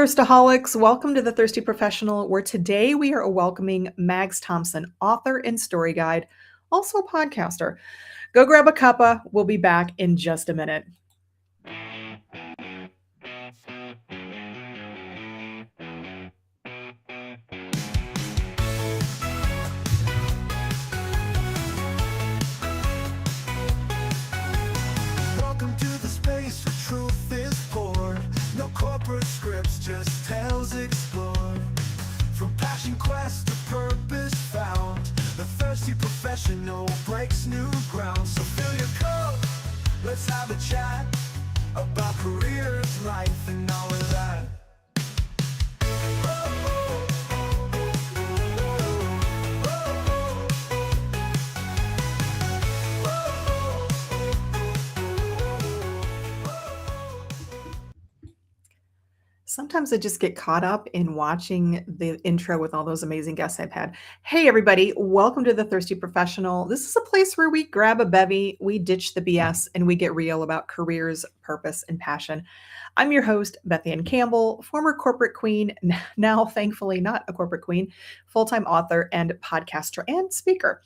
Thirstaholics. Welcome to the Thirsty Professional, where today we are welcoming Mags Thomson, author and story guide, also a podcaster. Go grab a cuppa. We'll be back in just a minute. Welcome to the space where truth is poured. No corporate scripts, just tales explored. From passion quest to purpose found, the thirsty professional breaks new ground. So fill your cup, let's have a chat about careers, life, and all of that. Sometimes I just get caught up in watching the intro with all those amazing guests I've had. Hey, everybody, welcome to the Thirsty Professional. This is a place where we grab a bevy, we ditch the BS, and we get real about careers, purpose, and passion. I'm your host, Bethy Ann Campbell, former corporate queen, now thankfully not a corporate queen, full-time author and podcaster and speaker.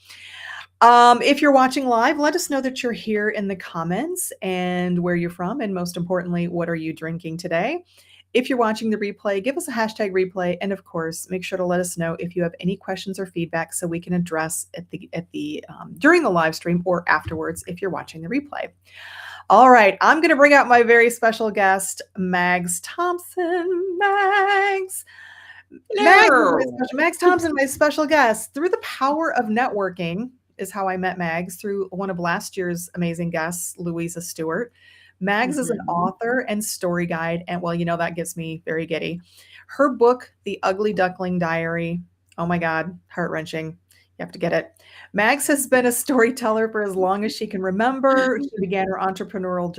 If you're watching live, let us know that you're here in the comments and where you're from, and most importantly, what are you drinking today? If you're watching the replay, give us a hashtag replay, and of course, make sure to let us know if you have any questions or feedback so we can address during the live stream or afterwards if you're watching the replay. All right, I'm going to bring out my very special guest, Mags Thomson. Mags Thomson, my special guest. Through the power of networking is how I met Mags, through one of last year's amazing guests, Louisa Stewart. Mags is an author and story guide, and well, that gets me very giddy. Her book, The Ugly Duckling Diary, oh my God, heartwrenching. You have to get it. Mags has been a storyteller for as long as she can remember. She began her entrepreneurial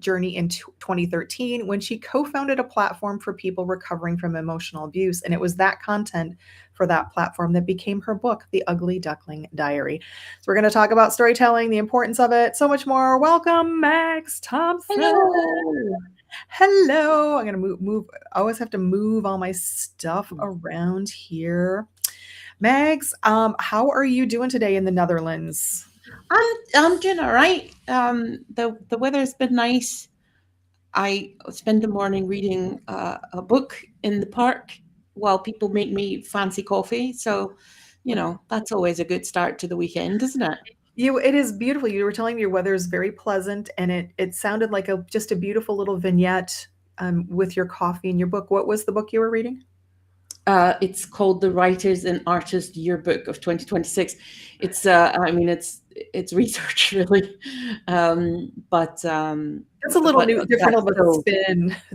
journey in 2013 when she co-founded a platform for people recovering from emotional abuse, and it was that content for that platform that became her book, The Ugly Duckling Diary. So we're going to talk about storytelling, the importance of it, so much more. Welcome, Mags Thomson. Hello. I'm going to move. I always have to move all my stuff around here. Mags, how are you doing today in the Netherlands? I'm doing all right. The weather's been nice. I spend the morning reading a book in the park while people make me fancy coffee. So, that's always a good start to the weekend, isn't it? It is beautiful. You were telling me your weather is very pleasant, and it sounded like just a beautiful little vignette with your coffee and your book. What was the book you were reading? It's called The Writers and Artists Yearbook of 2026. It's research really, but it's a little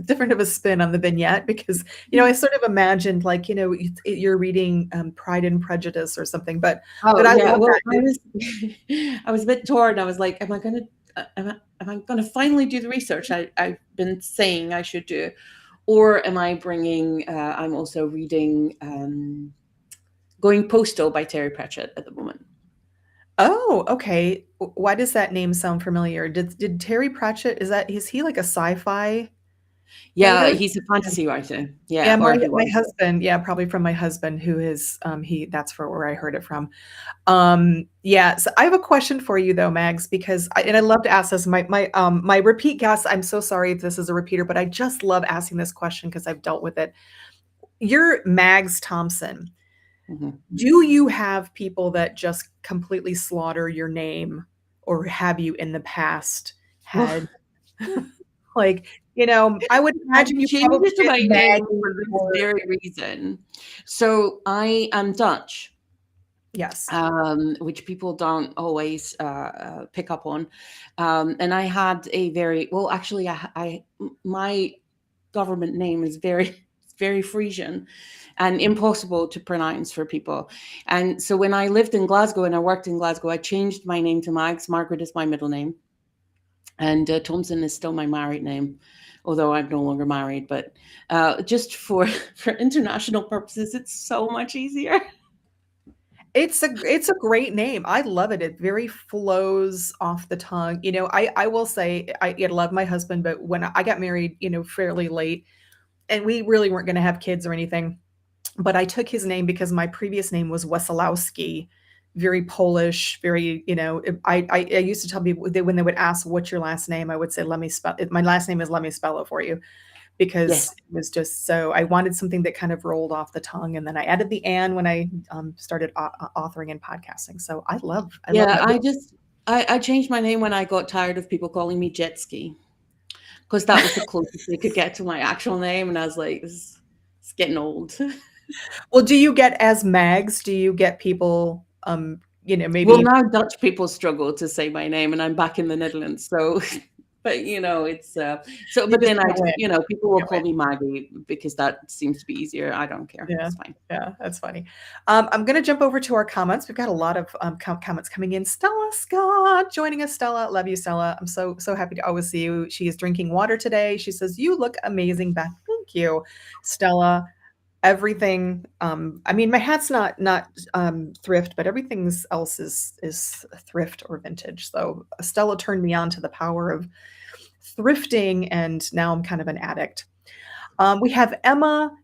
different of a spin on the vignette, because I sort of imagined like you're reading Pride and Prejudice or something, but I was a bit torn. I was like, am I gonna finally do the research I've been saying I should do? Or am I bringing, I'm also reading Going Postal by Terry Pratchett at the moment. Oh, okay. Why does that name sound familiar? Did Terry Pratchett, is he like a sci-fi? Yeah, he's a fantasy writer. Yeah, my husband, probably from my husband, who is that's where I heard it from. So I have a question for you though, Mags, because I love to ask this. My repeat guest, I'm so sorry if this is a repeater, but I just love asking this question because I've dealt with it. You're Mags Thomson. Mm-hmm. Do you have people that just completely slaughter your name, or have you in the past had like, I would imagine you probably to my name for this very reason. So I am Dutch. Yes. Which people don't always pick up on. And I had my government name is very, very Frisian and impossible to pronounce for people. And so when I lived in Glasgow and I worked in Glasgow, I changed my name to Mags. Margaret is my middle name. And Thomson is still my married name, although I'm no longer married. But just for international purposes, it's so much easier. It's a great name. I love it. It very flows off the tongue. I will say I love my husband, but when I got married, fairly late, and we really weren't going to have kids or anything, but I took his name because my previous name was Wesolowski, very Polish, very, I used to tell people that when they would ask, what's your last name? I would say, let me spell it. My last name is, let me spell it for you, because Yes. it was just so, I wanted something that kind of rolled off the tongue. And then I added the "and" when I started authoring and podcasting. So I love Yeah, that. I changed my name when I got tired of people calling me Jet Ski, because that was the closest they could get to my actual name, and I was like, it's getting old. Well, do you get, as Mags, do you get people, Well, maybe now Dutch people struggle to say my name, and I'm back in the Netherlands, so but it's so. you But just then can't win. people You will can't win. call me Maggie because that seems to be easier. I don't care. Yeah, It's fine. yeah, that's funny. I'm going to jump over to our comments. We've got a lot of comments coming in. Stella Scott joining us. Stella, love you, Stella. I'm so happy to always see you. She is drinking water today. She says, "You look amazing, Beth." Thank you, Stella. Everything. I mean, my hat's not thrift, but everything else is thrift or vintage. So Stella turned me on to the power of thrifting, and now I'm kind of an addict. We have Emma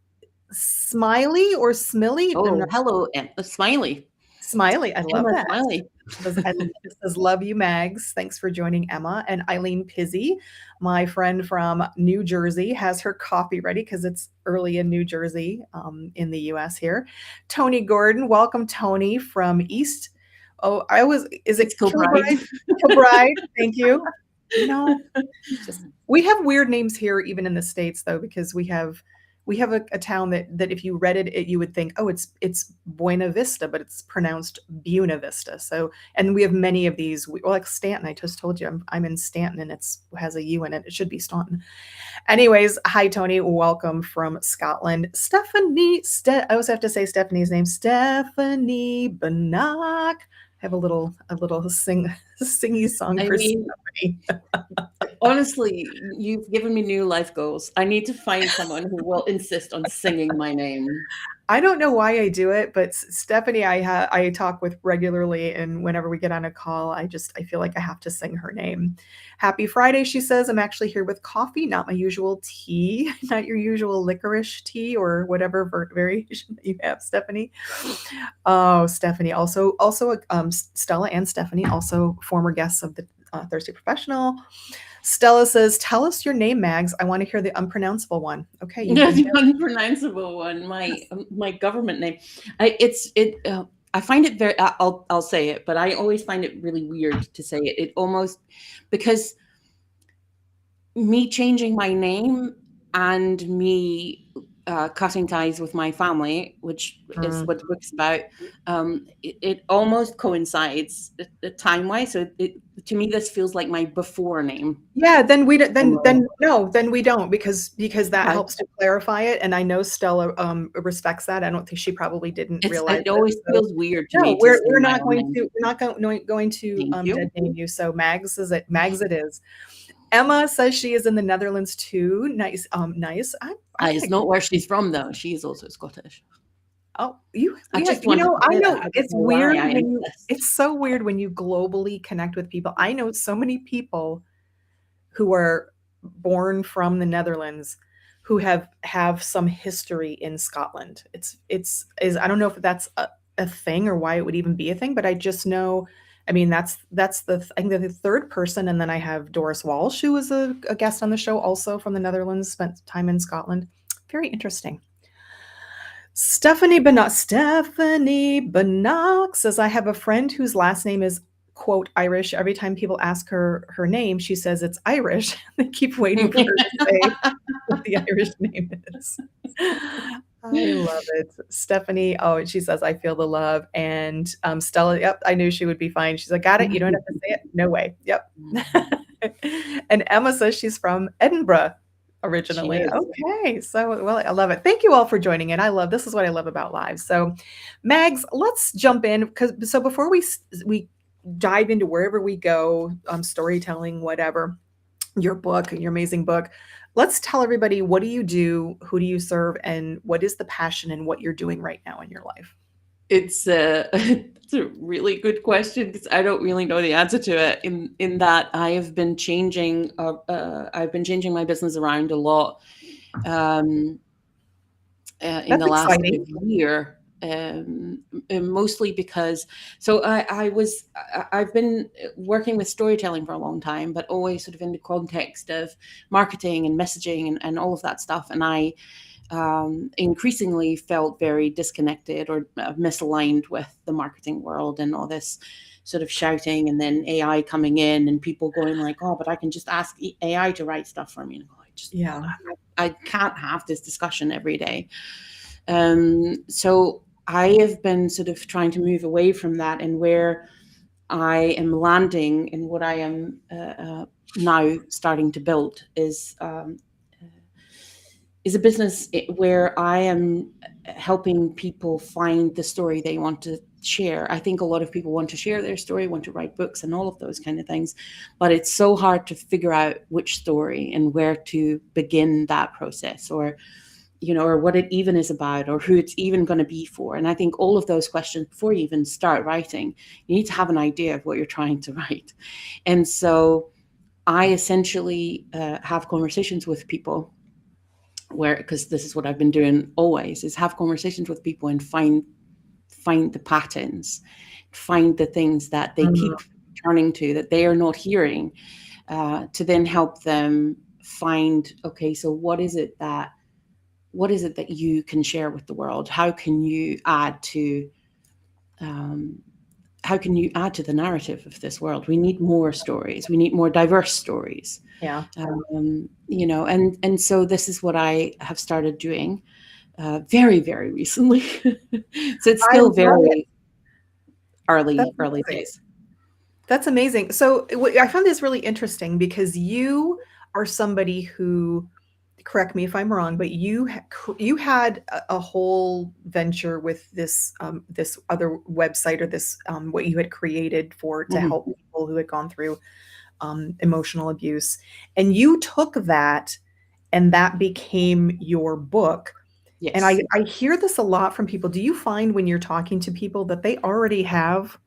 Smiley or Smiley. I'm Oh, not hello, Smiley. Smiley. I love Emma that. Smiley. It says, "Love you, Mags." Thanks for joining, Emma. And Eileen Pizzi, my friend from New Jersey, has her coffee ready because it's early in New Jersey, in the US here. Tony Gordon, welcome, Tony, from East. Oh, is It's it Kilbride. Kilbride? Kilbride, thank you. You know, just we have weird names here, even in the States, though, because we have a town that if you read it, you would think, oh, it's Buena Vista, but it's pronounced Buena Vista. So, and we have many of these. Like Stanton, I just told you I'm in Stanton, and it's has a U in it. It should be Staunton. Anyways, hi Tony, welcome from Scotland. Stephanie, I always have to say Stephanie's name, Stephanie Bannock. I have a little singy song I for mean, Stephanie. honestly, you've given me new life goals. I need to find someone who will insist on singing my name. I don't know why I do it, but Stephanie, I talk with regularly, and whenever we get on a call, I feel like I have to sing her name. Happy Friday, she says. I'm actually here with coffee, not my usual tea, not your usual licorice tea or whatever variation that you have, Stephanie. Oh, Stephanie, also Stella and Stephanie, also former guests of the Thirsty Professional. Stella says, "Tell us your name, Mags. I want to hear the unpronounceable one." Okay, you The unpronounceable one, my government name. I find it very. I'll say it, but I always find it really weird to say it. It almost, because me changing my name and me cutting ties with my family, which is what the book's about, it almost coincides time wise. So to me, this feels like my before name. Yeah, then we don't Almost. then we don't, because that Okay. helps to clarify it, and I know Stella respects that. I don't think she probably didn't realize It it. always So feels weird to no, me to say we're my not own going name. to Thank you. dead name you. So Mags it is. Emma says she is in the Netherlands too. Nice, nice. I That gotta is not where she's from, though. She is also Scottish. Oh, you I yeah, just wanted to I say that. know I don't it's know why weird I when insist. it's so weird when you globally connect with people. I know so many people who are born from the Netherlands who have some history in Scotland. I don't know if that's a thing or why it would even be a thing, but I just know. I mean, that's I think the third person, and then I have Doris Walsh, who was a guest on the show, also from the Netherlands, spent time in Scotland. Very interesting. Stephanie Bannock says, "I have a friend whose last name is, quote, Irish. Every time people ask her name, she says it's Irish. They keep waiting for her to say what the Irish name is." I love it. Stephanie, oh, she says, "I feel the love." And Stella, yep, I knew she would be fine. She's like, "Got it. You don't have to say it." No way. Yep. And Emma says she's from Edinburgh She originally. is. Okay. So, well, I love it. Thank you all for joining in. This is what I love about live. So, Mags, let's jump in, before we dive into wherever we go, storytelling, whatever, your book, your amazing book, let's tell everybody, what do you do, who do you serve, and what is the passion and what you're doing right now in your life? It's it's a really good question, because I don't really know the answer to it. In that I've been changing my business around a lot, um, in That's the last sort exciting. of year. Mostly because, so I've been working with storytelling for a long time, but always sort of in the context of marketing and messaging and all of that stuff. And I increasingly felt very disconnected or misaligned with the marketing world and all this sort of shouting, and then AI coming in and people going like, oh, but I can just ask AI to write stuff for me. And Yeah. I can't have this discussion every day. So I have been sort of trying to move away from that, and where I am landing and what I am now starting to build is a business where I am helping people find the story they want to share. I think a lot of people want to share their story, want to write books and all of those kind of things, but it's so hard to figure out which story and where to begin that process, or or what it even is about, or who it's even going to be for. And I think all of those questions, before you even start writing, you need to have an idea of what you're trying to write. And so I essentially have conversations with people where, because this is what I've been doing always, is have conversations with people and find the patterns, find the things that they Mm, keep turning to, that they are not hearing, to then help them find, okay, so what is it that you can share with the world? How can you add to the narrative of this world? We need more stories. We need more diverse stories. yeah. And so this is what I have started doing very, very recently. So it's I still love it. very That's early amazing. days. That's amazing. So I found this really interesting because you are somebody who, correct me if I'm wrong, but you had a whole venture with this other website, or this what you had created for to Mhm. help people who had gone through emotional abuse, and you took that and that became your book. And Yes. I hear this a lot from people. Do you find when you're talking to people that they already have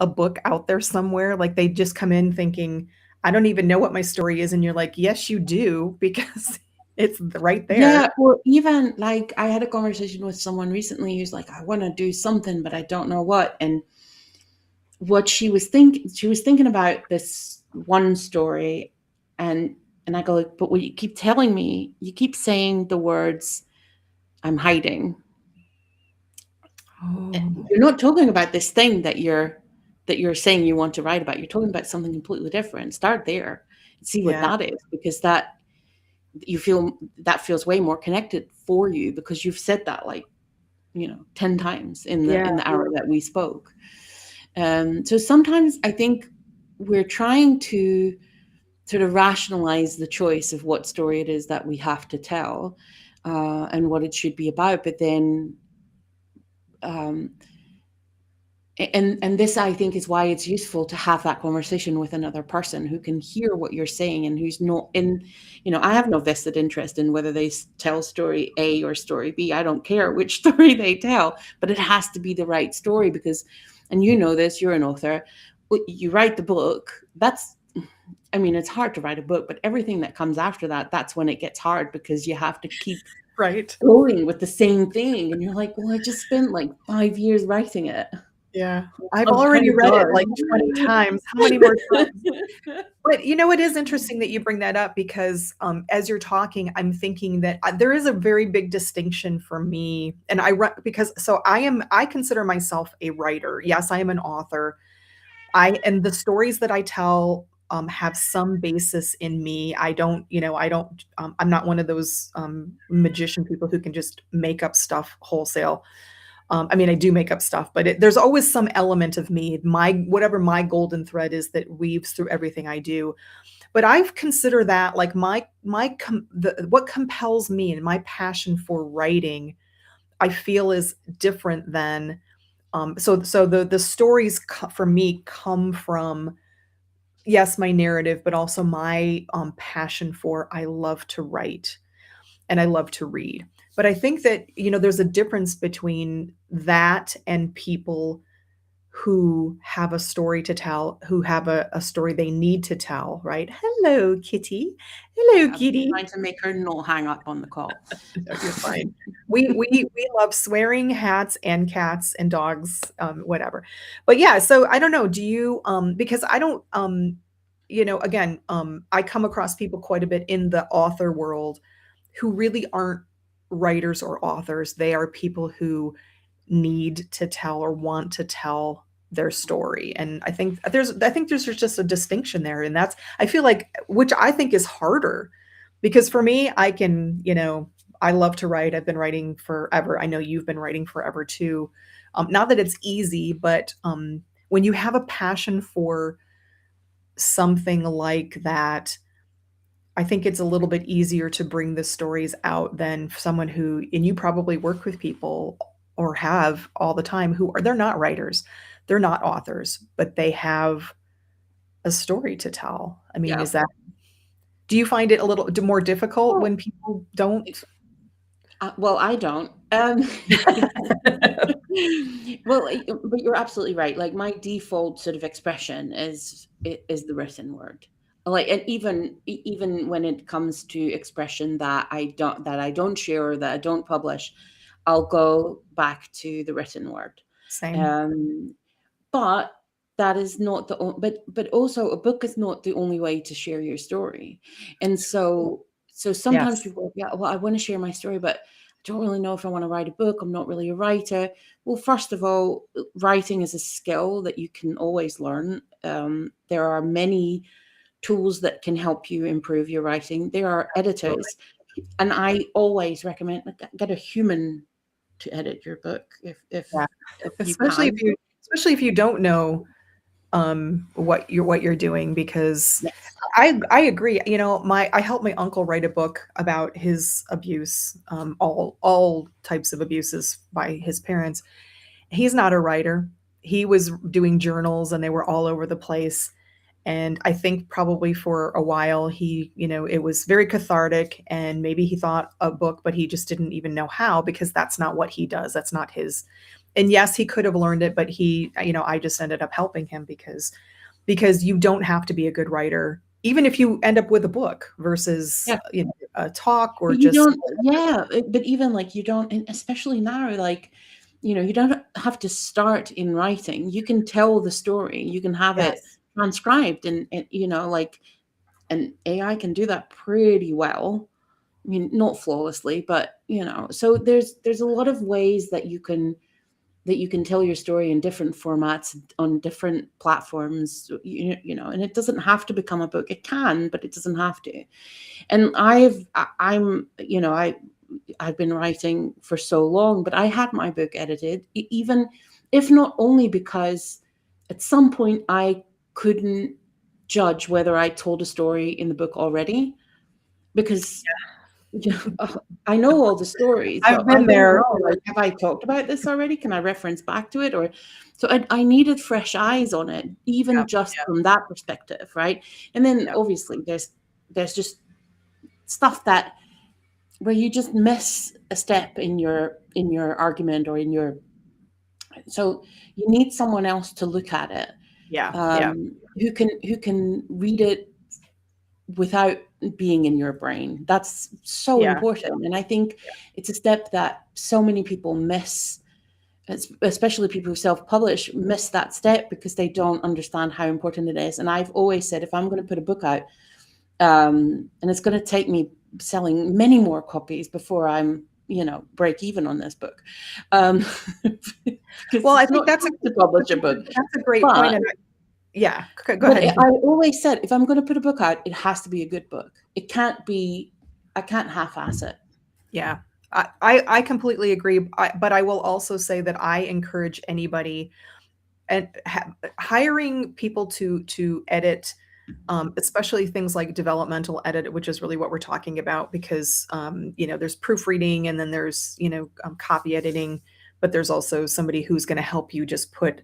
a book out there somewhere? Like they just come in thinking, I don't even know what my story is. And you're like, yes, you do, because it's right there. Yeah, or even like I had a conversation with someone recently who's like, I want to do something, but I don't know what. And what she was thinking about this one story, and I go, but what you keep telling me, you keep saying the words, I'm hiding. Oh, You're not talking about this thing that you're saying you want to write about. You're talking about something completely different. Start there and see what yeah. that is, because that feels way more connected for you, because you've said that like 10 times in the Yeah. hour that we spoke. So sometimes I think we're trying to sort of rationalize the choice of what story it is that we have to tell, and what it should be about. But then, um, and this, I think, is why it's useful to have that conversation with another person who can hear what you're saying, and who's not in, I have no vested interest in whether they tell story A or story B. I don't care which story they tell, but it has to be the right story, because, and this, you're an author, you write the book, it's hard to write a book, but everything that comes after that, that's when it gets hard, because you have to keep Right. going with the same thing. And you're like, well, I just spent like 5 years writing it. Yeah. I've I'm kind already of read it done. like 20 times. How many more times? But it is interesting that you bring that up because as you're talking, I'm thinking that there is a very big distinction for me. And because so I consider myself a writer. Yes, I am an author. And the stories that I tell have some basis in me. I'm not one of those magician people who can just make up stuff wholesale. I do make up stuff, but there's always some element of me, whatever my golden thread is that weaves through everything I do. But I've considered that like what compels me and my passion for writing, I feel is different than so the stories for me come from, yes, my narrative, but also my passion for, I love to write and I love to read. But I think that there's a difference between that and people who have a story to tell, who have a story they need to tell, right? Hello, Kitty. Hello, Yeah, I'm Kitty. trying to make her not hang up on the call. No, you're fine. We love swearing hats and cats and dogs, whatever. But yeah, so I don't know. Do you because I don't again, I come across people quite a bit in the author world who really aren't writers or authors. They are people who need to tell or want to tell their story. And I think there's just a distinction there. And that's I feel like which I think is harder because for me, I can, I love to write. I've been writing forever. I know you've been writing forever too. Not that it's easy, but when you have a passion for something like that, I think it's a little bit easier to bring the stories out than someone who, and you probably work with people or have all the time who are, they're not writers, they're not authors, but they have a story to tell. I mean, Yeah. do you find it a little more difficult Well, when people don't? well, I don't. Well, but you're absolutely right. Like my default sort of expression is the written word. Like, and even when it comes to expression that I don't share or that I don't publish, I'll go back to the written word. Same. Um, but that is not the but also a book is not the only way to share your story. And so sometimes Yes. people are, yeah, well, I want to share my story, but I don't really know if I want to write a book. I'm not really a writer. Well, first of all, writing is a skill that you can always learn. There are many tools that can help you improve your writing. There are Absolutely. editors, and I always recommend get a human to edit your book Yeah. if you Especially if can. you don't know what you're doing because Yes. I agree. I helped my uncle write a book about his abuse, all types of abuses by his parents. He's not a writer. He was doing journals and they were all over the place. And I think probably for a while it was very cathartic and maybe he thought a book, but he just didn't even know how because that's not what he does. That's not his. And yes, he could have learned it, but I just ended up helping him because you don't have to be a good writer, even if you end up with a book versus, Yeah. a talk or But you just don't, yeah, but even like you don't, and especially now, like, you don't have to start in writing. You can tell the story. You can have it yes, transcribed and like, and AI can do that pretty well. I mean, not flawlessly, but so there's a lot of ways that you can tell your story in different formats on different platforms, and it doesn't have to become a book. It can, but it doesn't have to. And I've been writing for so long, but I had my book edited, even if not only because at some point I couldn't judge whether I told a story in the book already, because I know all the stories, I've but I been don't there. know, like, have I talked about this already? Can I reference back to it? Or so I needed fresh eyes on it, Yeah, even just from that perspective, right? And then yeah, obviously there's just stuff that where you just miss a step in your argument or in your, so you need someone else to look at it, yeah, yeah, who can read it without being in your brain. That's so yeah, important. And I think it's a step that so many people miss, especially people who self-publish, miss that step because they don't understand how important it is. And I've always said, if I'm going to put a book out, and it's going to take me selling many more copies before I'm, break even on this book. Um, because well, I it's think not cheap to publish a book. that's a great point, But and yeah, go but ahead. I always said, if I'm going to put a book out, it has to be a good book. It can't be, I can't half-ass it. Yeah, I completely agree, but I will also say that I encourage anybody and hiring people to edit, especially things like developmental edit, which is really what we're talking about, because there's proofreading and then there's copy editing, but there's also somebody who's going to help you just put.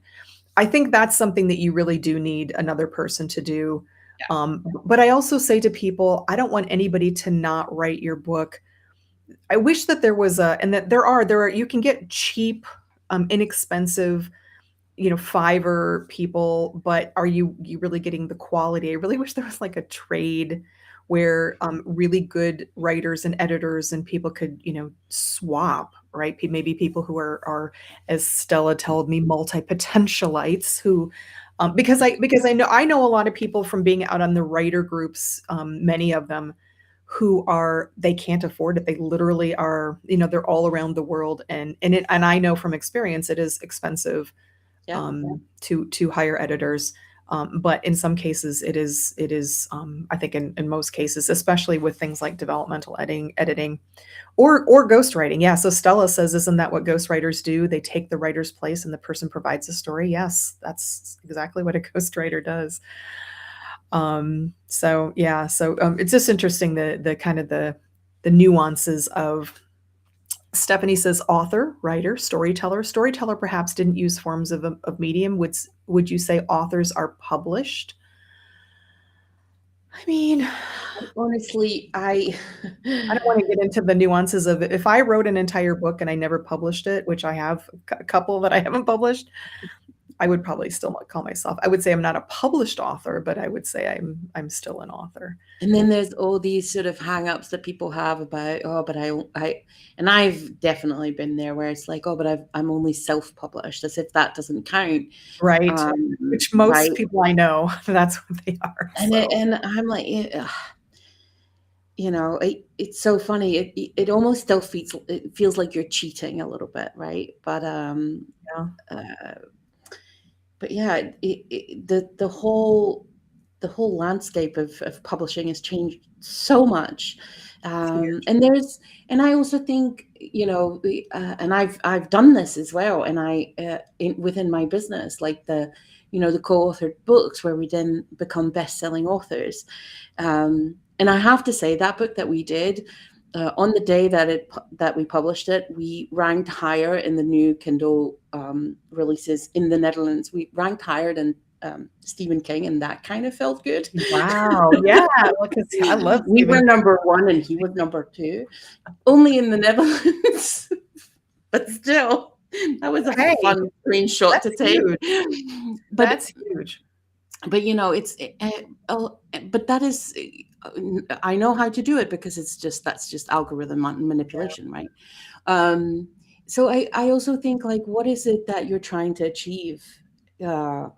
I think that's something that you really do need another person to do. Yeah. But I also say to people, I don't want anybody to not write your book. I wish that there was and that there are, you can get cheap, inexpensive Fiverr people, but are you really getting the quality? I really wish there was like a trade where really good writers and editors and people could, swap, right? Maybe people who are, as Stella told me, multi-potentialites who, because I know a lot of people from being out on the writer groups, many of them who they can't afford it. They literally are, they're all around the world, and I know from experience it is expensive Yeah. to hire editors. But in some cases, it is. I think in most cases, especially with things like developmental editing, or ghostwriting. Yeah. So Stella says, isn't that what ghostwriters do? They take the writer's place and the person provides a story. Yes, that's exactly what a ghostwriter does. So yeah. So it's just interesting the kind of the nuances of. Stephanie says author, writer, storyteller. Storyteller perhaps didn't use forms of medium. Would you say authors are published? I mean, Honestly, I don't want to get into the nuances of it. If I wrote an entire book and I never published it, which I have a couple that I haven't published, I would probably still not call myself. I would say I'm not a published author, but I would say I'm still an author. and then there's all these sort of hang-ups that people have about, oh, but and I've definitely been there where it's like, oh, but I'm only self-published, as if that doesn't count. Right. Which most Right. people I know, that's what they are. So. And I'm like, it's so funny. It almost still feels like you're cheating a little bit, right? Yeah. Uh, but yeah, the whole landscape of publishing has changed so much. It's huge. And I also think, and I've done this as well, and within my business, like the co-authored books where we then become best-selling authors. And I have to say that book that we did, on the day that we published it, we ranked higher in the new Kindle releases in the Netherlands. We ranked higher than Stephen King, and that kind of felt good. Wow. Yeah. Because I love We Stephen were King. number one, and he was number two, only in the Netherlands. But still, that was a Hey, fun screenshot to that's take. huge. But That's huge. but but that is, I know how to do it because that's just algorithm manipulation, right? So I also think, like, what is it that you're trying to achieve? uh,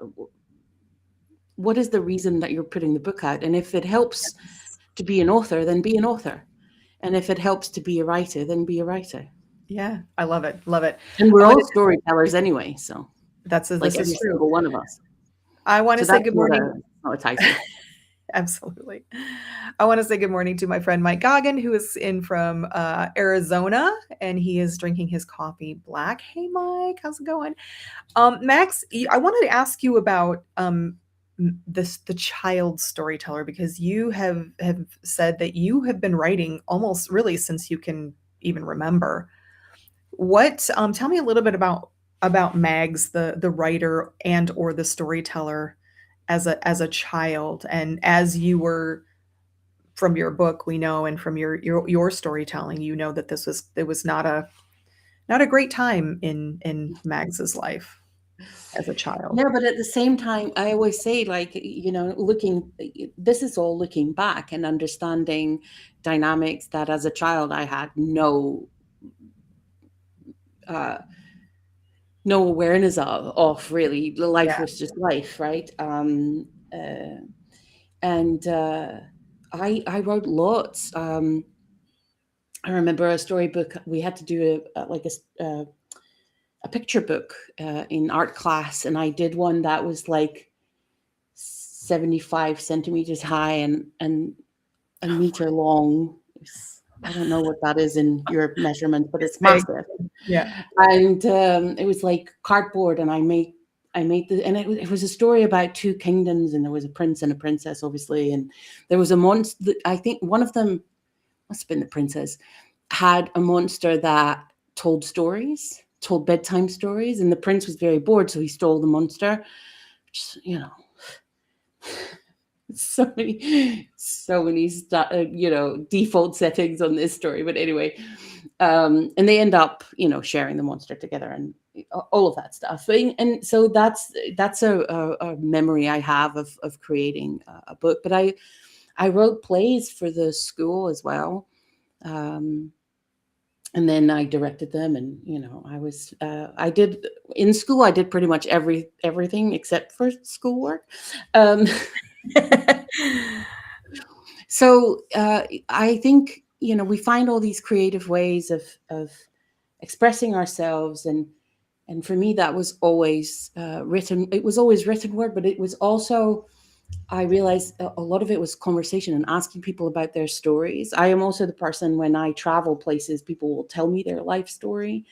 what is the reason that you're putting the book out? And if it helps to be an author, then be an author. And if it helps to be a writer, then be a writer. Yeah, I love it. Love it. And we're I all wanna storytellers anyway, so This like is every true. single one of us. I wanna So say that's good morning. not a title. Absolutely. I wanna say good morning to my friend Mike Goggin, who is in from, Arizona, and he is drinking his coffee black. Hey, Mike, how's it going? Max, I wanted to ask you about, the child storyteller, because you have said that you have been writing almost really since you can even remember. Tell me a little bit about Mags, the writer and or the storyteller as a child, and as you were from your book, we know, and from your storytelling, that it was not a great time in Mags's life as a child. Yeah, but at the same time, I always say, like, this is all looking back and understanding dynamics that as a child I had uh, no awareness of really. Life Yeah. was just life, right? And I wrote lots. I remember a storybook. We had to do a picture book in art class, and I did one that was like 75 centimeters high and a meter long. I don't know what that is in your measurement, but it's Big. massive. Yeah. And it was like cardboard, and I made and it was a story about two kingdoms, and there was a prince and a princess, obviously, and there was a monster. I think one of them must have been the princess, had a monster that told bedtime stories, and the prince was very bored, so he stole the monster. Which, so many default settings on this story, but anyway, And they end up, sharing the monster together and all of that stuff. And so that's a memory I have of creating a book. But I wrote plays for the school as well. And then I directed them, and I did in school. I did pretty much everything except for schoolwork. Um, so I think we find all these creative ways of expressing ourselves, and for me that was always written. It was always written word, but it was also, I realized a lot of it was conversation and asking people about their stories. I am also the person, when I travel places, people will tell me their life story,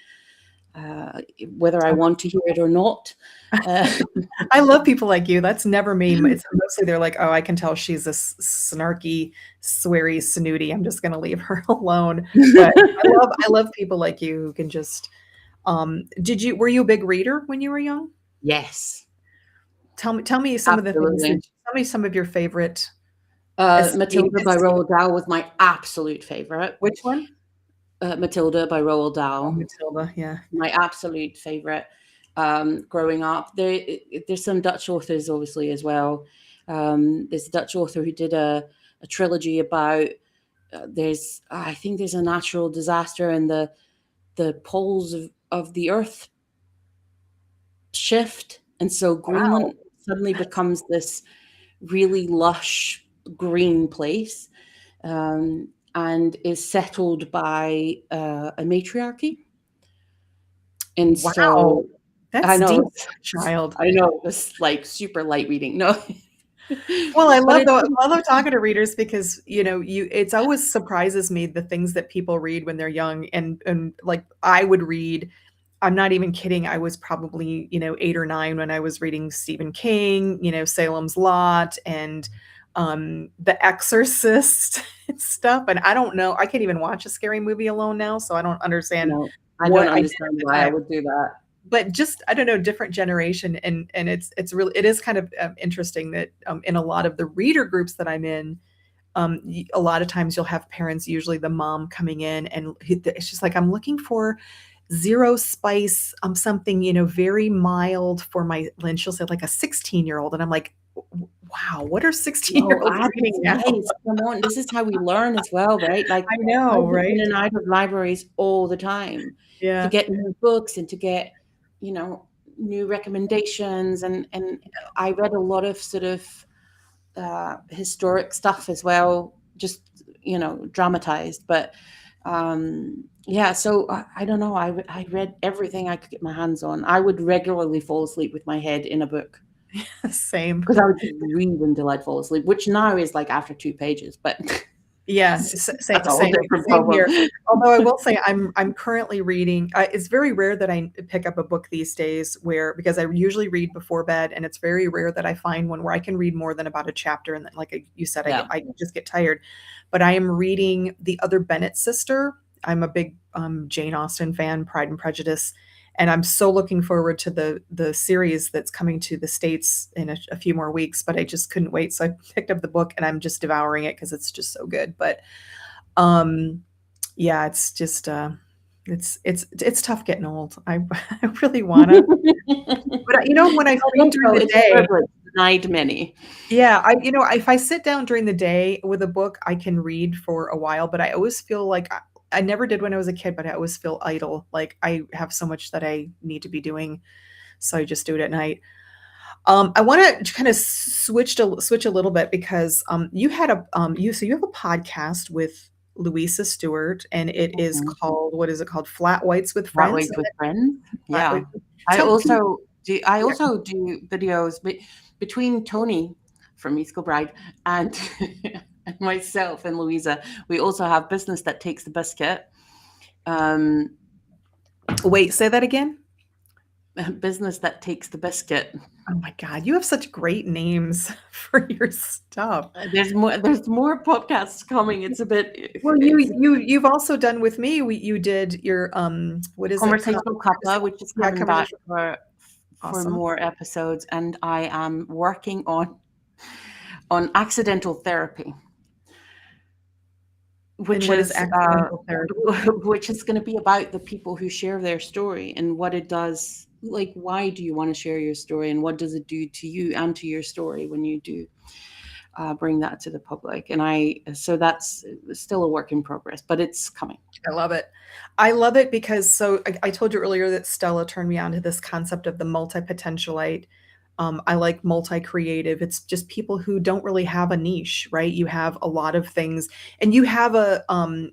whether I want to hear it or not. I love people like you. That's never me. It's mostly they're like, oh, I can tell she's a snarky, sweary, snooty. I'm just going to leave her alone. But I love people like you who can just. Were you a big reader when you were young? Yes. Tell me some of the things. Absolutely. Tell me some of your favorite. Matilda by Roald Dahl was my absolute favorite. Which one? Matilda by Roald Dahl. Oh, Matilda, yeah. My absolute favorite. Growing up, there's some Dutch authors obviously as well. There's a Dutch author who did a trilogy about. I think there's a natural disaster, and the poles of the earth shift, and so Greenland suddenly becomes this really lush green place, and is settled by a matriarchy. And so that's I know, deep, child. I know, it was like super light reading. No. Well, I love talking to readers, because it's always surprises me the things that people read when they're young, and like I would read. I'm not even kidding. I was probably 8 or 9 when I was reading Stephen King, Salem's Lot, and The Exorcist and stuff. And I don't know. I can't even watch a scary movie alone now, so I don't understand. No, I don't understand why I would do that. But just, I don't know, different generation, and it is kind of interesting that in a lot of the reader groups that I'm in, a lot of times you'll have parents, usually the mom, coming in, and it's just like, I'm looking for zero spice, something very mild for my lunch. She'll say like a 16-year-old, and I'm like, wow, what are 16-year-olds reading now? Come on, this is how we learn as well, right? Like, I know, right? In and out of libraries all the time, to get new books and to get new recommendations, and I read a lot of sort of historic stuff as well, just dramatized. But so I don't know, I read everything I could get my hands on. I would regularly fall asleep with my head in a book. Same, because I would just read until I'd fall asleep, which now is like after 2 pages, but yeah, same here. Although I will say I'm currently reading. It's very rare that I pick up a book these days, because I usually read before bed, and it's very rare that I find one where I can read more than about a chapter, and then, like you said, I just get tired. But I am reading The Other Bennett Sister. I'm a big Jane Austen fan, Pride and Prejudice. And I'm so looking forward to the series that's coming to the States in a few more weeks, but I just couldn't wait. So I picked up the book, and I'm just devouring it because it's just so good. But it's just it's tough getting old. I really want to, but when I read during the day, denied many. Yeah, if I sit down during the day with a book, I can read for a while, but I always feel like I never did when I was a kid, but I always feel idle. Like I have so much that I need to be doing, so I just do it at night. I want to kind of switch a little bit, because you had you have a podcast with Louisa Stewart, and it is called, what is it called? Flat Whites with Friends. Flat Whites with Friends. Yeah. I also do videos between Tony from East Kilbride and and myself and Louisa. We also have Business That Takes the Biscuit. Wait, say that again. Business That Takes the Biscuit. Oh my God, you have such great names for your stuff. There's more podcasts coming. It's a bit. Well, you've also done with me. You did your what is Conversational Coupler, which is coming back for more episodes, and I am working on accidental therapy, And which what is is accidental therapy? which is going to be about the people who share their story and what it does. Like, why do you want to share your story, and what does it do to you and to your story when you do bring that to the public? And so that's still a work in progress, but it's coming. I love it. I love it because I told you earlier that Stella turned me on to this concept of the multi-potentialite. I like multi-creative. It's just people who don't really have a niche, right? You have a lot of things, and you have a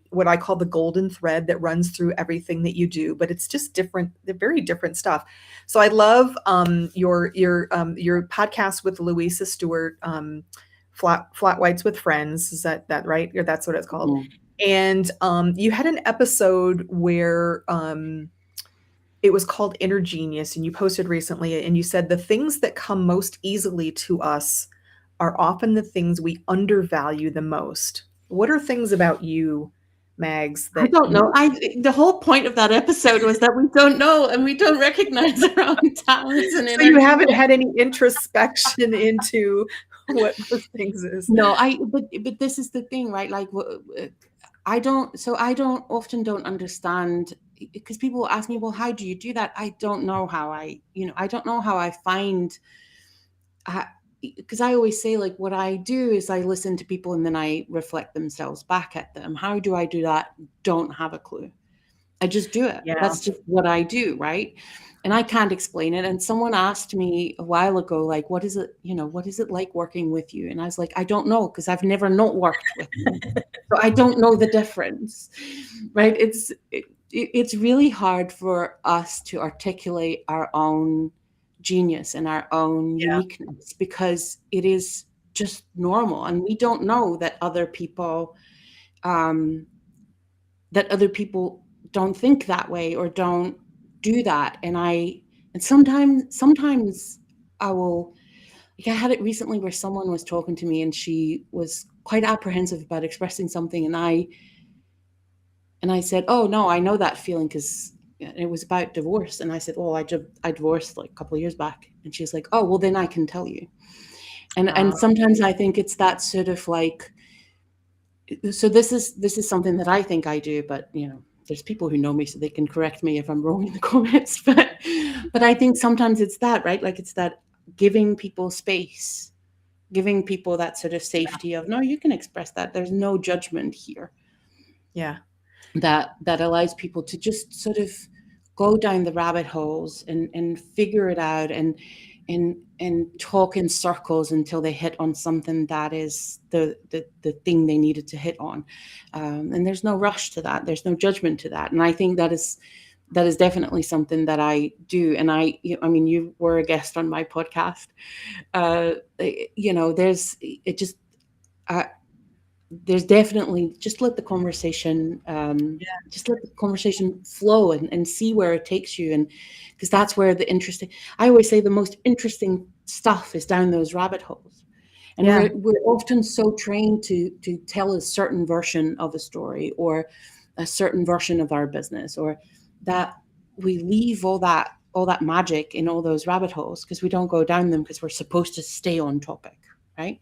what I call the golden thread that runs through everything that you do, but it's just different, they're very different stuff. So I love your podcast with Louisa Stewart, Flat Whites with Friends. Is that right? Or that's what it's called. Mhm. And you had an episode where it was called Inner Genius, and you posted recently, and you said the things that come most easily to us are often the things we undervalue the most. What are things about you, Mags, I that don't you know. The whole point of that episode was that we don't know and we don't recognize our own talents and so you energy. haven't had any introspection into what those things is? No, but this is the thing, right? Like, I don't. So I don't understand, because people ask me, well, how do you do that? I don't know how I don't know how I find. Because I always say, like, what I do is I listen to people and then I reflect themselves back at them. How do I do that? Don't have a clue. I just do it. Yeah. That's just what I do, right? And I can't explain it. And someone asked me a while ago, like, what is it like working with you? And I was like, I don't know, because I've never not worked with you. So I don't know the difference, right? It's really hard for us to articulate our own genius and our own Yeah. uniqueness, because it is just normal. And we don't know that other people, don't think that way or don't do that. And sometimes I will, like, I had it recently where someone was talking to me and she was quite apprehensive about expressing something, and I said, oh no, I know that feeling, because it was about divorce. And I said, oh, I divorced like a couple of years back. And she's like, oh, well, then I can tell you. And sometimes I think it's that sort of like, so this is something that I think I do, but there's people who know me, so they can correct me if I'm wrong in the comments. But I think sometimes it's that, right? Like, it's that giving people space, giving people that sort of safety of, no, you can express that. There's no judgment here. Yeah. That allows people to just sort of go down the rabbit holes and figure it out and talk in circles until they hit on something that is the thing they needed to hit on. And there's no rush to that. There's no judgment to that. And I think that is definitely something that I do. And I mean, you were a guest on my podcast. There's definitely, just let the conversation flow and see where it takes you. And because that's where I always say the most interesting stuff is down those rabbit holes. And we're often so trained to tell a certain version of a story or a certain version of our business, or that we leave all that magic in all those rabbit holes because we don't go down them, because we're supposed to stay on topic, right?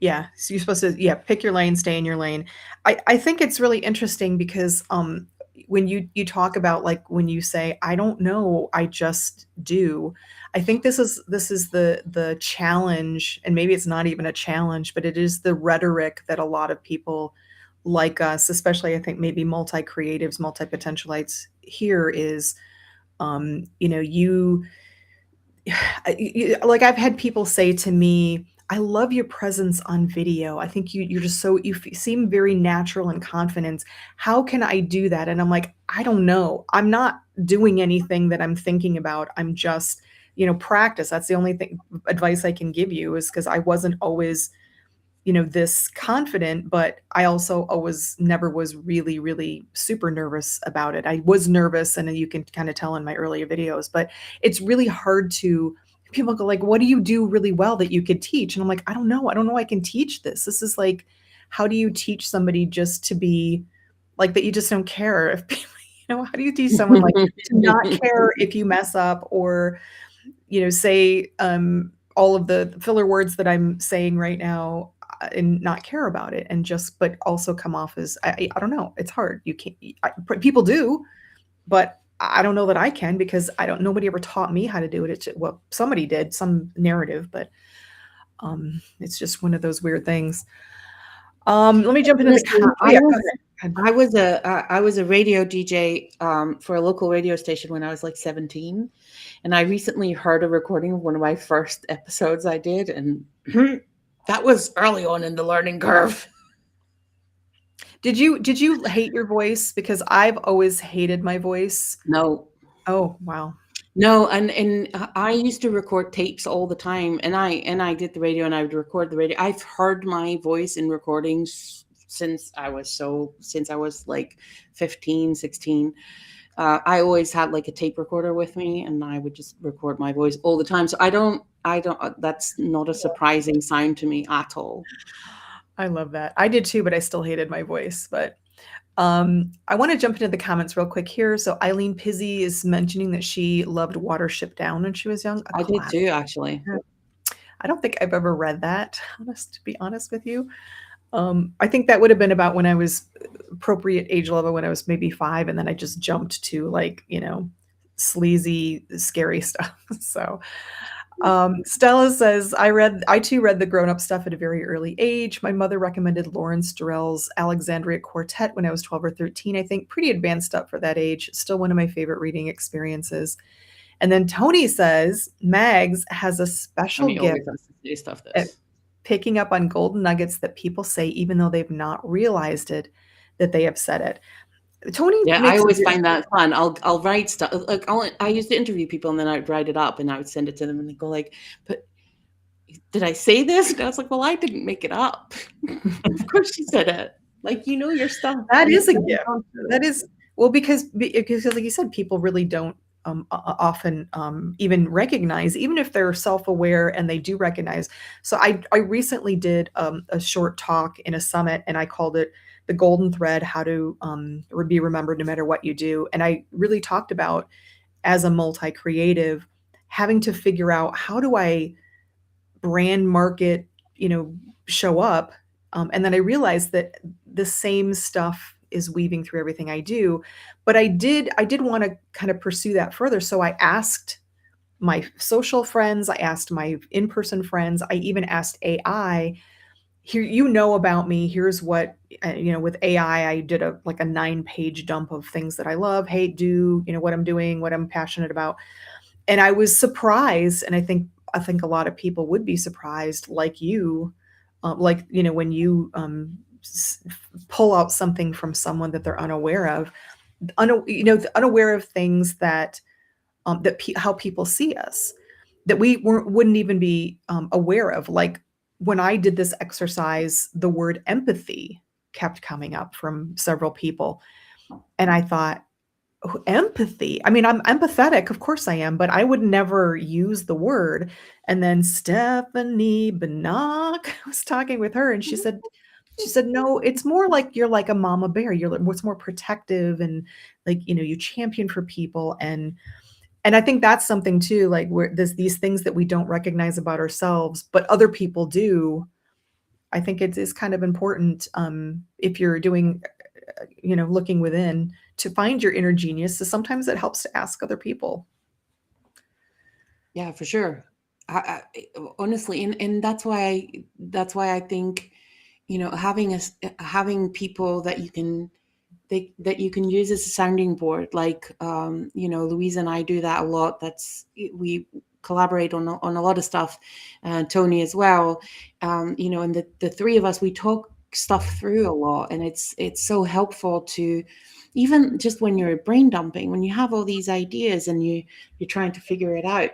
Yeah. So you're supposed to, pick your lane, stay in your lane. I think it's really interesting because when you talk about, like, when you say, I don't know, I just do. I think this is the challenge, and maybe it's not even a challenge, but it is the rhetoric that a lot of people like us, especially I think maybe multi-creatives, multi-potentialites here is, like, I've had people say to me, I love your presence on video. I think you're just you seem very natural and confident. How can I do that? And I'm like, I don't know. I'm not doing anything that I'm thinking about. I'm just, practice. That's the only advice I can give you, is because I wasn't always, this confident, but I also never was really, really super nervous about it. I was nervous, and you can kind of tell in my earlier videos, but it's really hard to, people go like, what do you do really well that you could teach? And I'm like, I don't know. I can teach this. This is like, how do you teach somebody just to be like, that you just don't care if people, how do you teach someone like to not care if you mess up, or, say all of the filler words that I'm saying right now? and not care about it, and just but also come off as I don't know. It's hard. You can't. People do, but I don't know that I can because I don't. Nobody ever taught me how to do it. It's well, somebody did, some narrative, but it's just one of those weird things. Let me jump into the Honestly, comments. Oh, yeah, go ahead. I was a radio DJ for a local radio station when I was like 17, and I recently heard a recording of one of my first episodes I did, and that was early on in the learning curve. Did you hate your voice? Because I've always hated my voice. No, Oh, wow. no, and I used to record tapes all the time, and I did the radio, and I would record the radio. I've heard my voice in recordings since I was like 15, 16. I always had like a tape recorder with me, and I would just record my voice all the time. So I don't, that's not a surprising sound to me at all. I love that. I did too, but I still hated my voice. But I want to jump into the comments real quick here. So Eileen Pizzi is mentioning that she loved Watership Down when she was young. I did too, actually. I don't think I've ever read that, to be honest with you. I think that would have been about when I was appropriate age level, when I was maybe 5, and then I just jumped to like, sleazy, scary stuff. So Stella says, I too read the grown-up stuff at a very early age. My mother recommended Lawrence Durrell's Alexandria Quartet when I was 12 or 13, I think. Pretty advanced up for that age. Still one of my favorite reading experiences. And then Tony says, Mags has a special gift at picking up on golden nuggets that people say, even though they've not realized it, that they have said it. Tony, yeah, I always find that fun. I'll write stuff. Like I used to interview people, and then I'd write it up, and I would send it to them, and they go like, "But did I say this?" And I was like, "Well, I didn't make it up. Of course you said it. Like, your stuff." That is a gift. That is because like you said, people really don't often even recognize, even if they're self-aware and they do recognize. So I recently did a short talk in a summit, and I called it The Golden Thread, How to Be Remembered No Matter What You Do. And I really talked about, as a multi-creative, having to figure out, how do I brand, market, show up? And then I realized that the same stuff is weaving through everything I do. But I did want to kind of pursue that further. So I asked my social friends, I asked my in-person friends, I even asked AI, here, about me, here's what, with AI, I did a 9-page dump of things that I love, hate, do, what I'm doing, what I'm passionate about. And I was surprised. And I think a lot of people would be surprised, like you, when you pull out something from someone that they're unaware of, unaware of things that how people see us, that we wouldn't even be aware of. Like when I did this exercise, the word empathy kept coming up from several people. And I thought, oh, empathy. I mean, I'm empathetic. Of course I am, but I would never use the word. And then Stephanie Bannock, I was talking with her, and she said, no, it's more like you're like a mama bear. You're what's more protective, and you champion for people. And I think that's something too, like where these things that we don't recognize about ourselves, but other people do. I think it is kind of important, if you're doing, looking within, to find your inner genius. So sometimes it helps to ask other people. Yeah, for sure. I honestly, and that's why I think, having people that you can use as a sounding board, like Louisa and I do that a lot. We collaborate on a lot of stuff, Tony as well. And the three of us, we talk stuff through a lot, and it's so helpful to, even just when you're brain dumping, when you have all these ideas and you're trying to figure it out,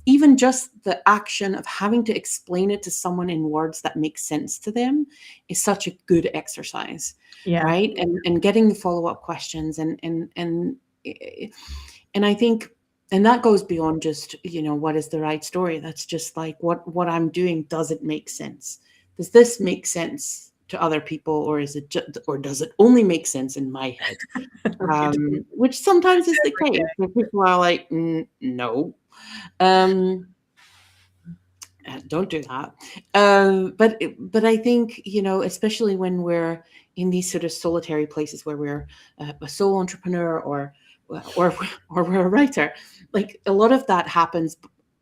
even just the action of having to explain it to someone in words that make sense to them is such a good exercise. Yeah. Right. And getting the follow-up questions and I think, and that goes beyond just, what is the right story? That's just like what I'm doing. Does it make sense? Does this make sense to other people, or is it or does it only make sense in my head? Which sometimes is the case. People are like, no. Don't do that. But I think, especially when we're in these sort of solitary places where we're a sole entrepreneur or or we're a writer, like a lot of that happens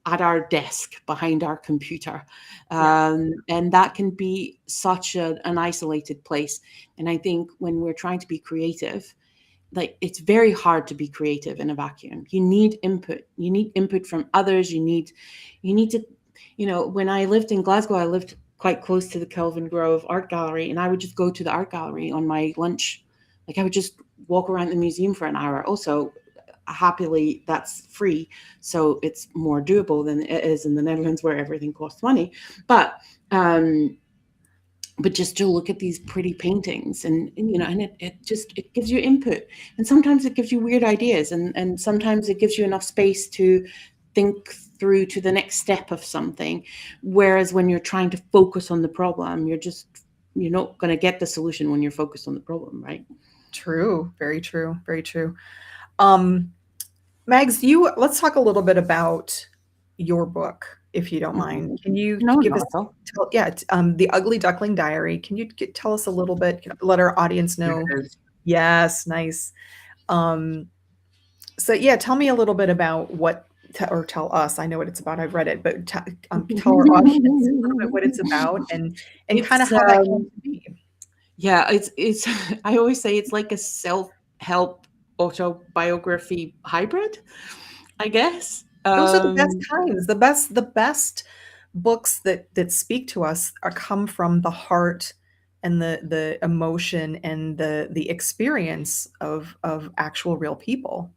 at our desk behind our computer, Yeah, and that can be such an isolated place. And I think when we're trying to be creative, like it's very hard to be creative in a vacuum. You need input. You need input from others. You need to, when I lived in Glasgow, I lived quite close to the Kelvin Grove Art Gallery, and I would just go to the art gallery on my lunch. Like I would just walk around the museum for an hour. Also, happily, that's free, so it's more doable than it is in the Netherlands where everything costs money. But um, but just to look at these pretty paintings, and it gives you input, and sometimes it gives you weird ideas, and sometimes it gives you enough space to think through to the next step of something. Whereas when you're trying to focus on the problem, you're not going to get the solution when you're focused on the problem, right? true. Very true. Very true. Um, Mags, let's talk a little bit about your book, if you don't mind. Can you No, give not us, at all. The Ugly Duckling Diary? Can you tell us a little bit, let our audience know? Yes. Yes, nice. Um, so yeah, tell me a little bit about or tell us. I know what it's about. I've read it, but tell our audience a little bit what it's about and kind of It's how that came to be. Yeah, it's I always say it's like a self-help autobiography hybrid, I guess. Those are the best kinds. The best books that speak to us come from the heart and the emotion and the experience of actual real people.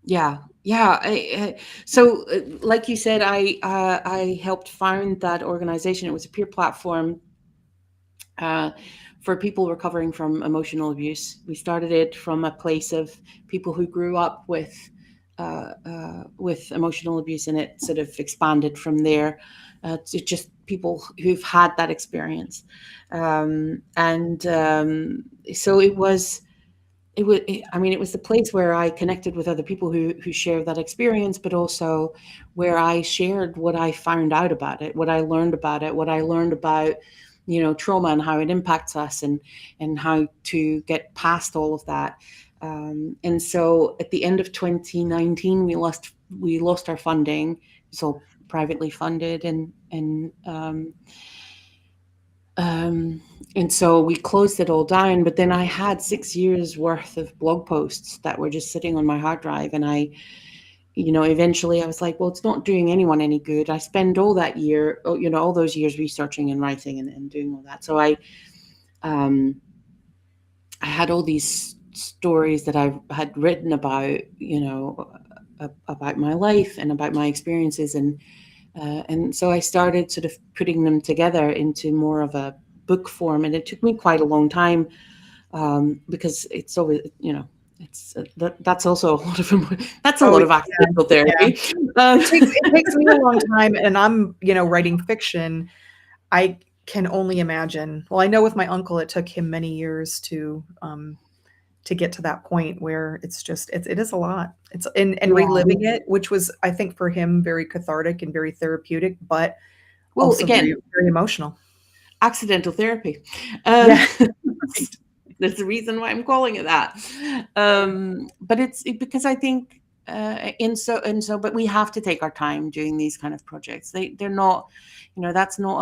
Yeah, yeah. So, like you said, I helped found that organization. It was a peer platform uh, for people recovering from emotional abuse. We started it from a place of people who grew up with emotional abuse, and it sort of expanded from there to just people who've had that experience. And so it was the place where I connected with other people who shared that experience, but also where I shared what I found out about it, what I learned about it, what I learned about trauma and how it impacts us, and how to get past all of that. And so at the end of 2019, we lost our funding. It's all privately funded, and so we closed it all down. But then I had 6 years worth of blog posts that were just sitting on my hard drive. And eventually I was like, well, it's not doing anyone any good. I spend all that year, all those years researching and writing and doing all that. So um, I had all these stories that I had written about, about my life and about my experiences. And so I started sort of putting them together into more of a book form, and it took me quite a long time, because it's always, that's also a lot of that's a Oh, lot of accidental yeah. therapy. Um, It takes me a long time, and I'm, writing fiction. I can only imagine. Well, I know with my uncle, it took him many years to get to that point where it is a lot. It's and yeah. reliving it, which was, I think, for him very cathartic and very therapeutic, but Well, also again, very, very emotional. accidental therapy. Um, Yeah. Right. There's a reason why I'm calling it that. But because I think, but we have to take our time doing these kind of projects. They're not, that's not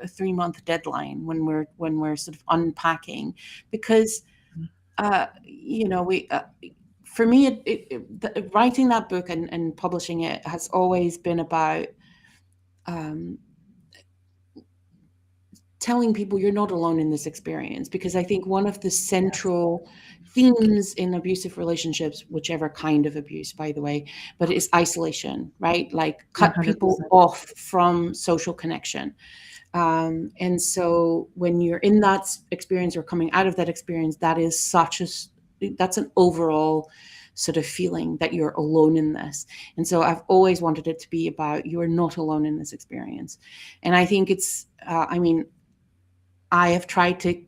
a 3 month deadline when we're sort of unpacking, because we for me, writing that book and publishing it has always been about um, telling people you're not alone in this experience. Because I think one of the Yes. central themes in abusive relationships, whichever kind of abuse, by the way, but it's isolation, right? Like cut people 100%. off from social connection. And so when you're in that experience or coming out of that experience, that's an overall sort of feeling that you're alone in this. And so I've always wanted it to be about, you are not alone in this experience. And I think I have tried to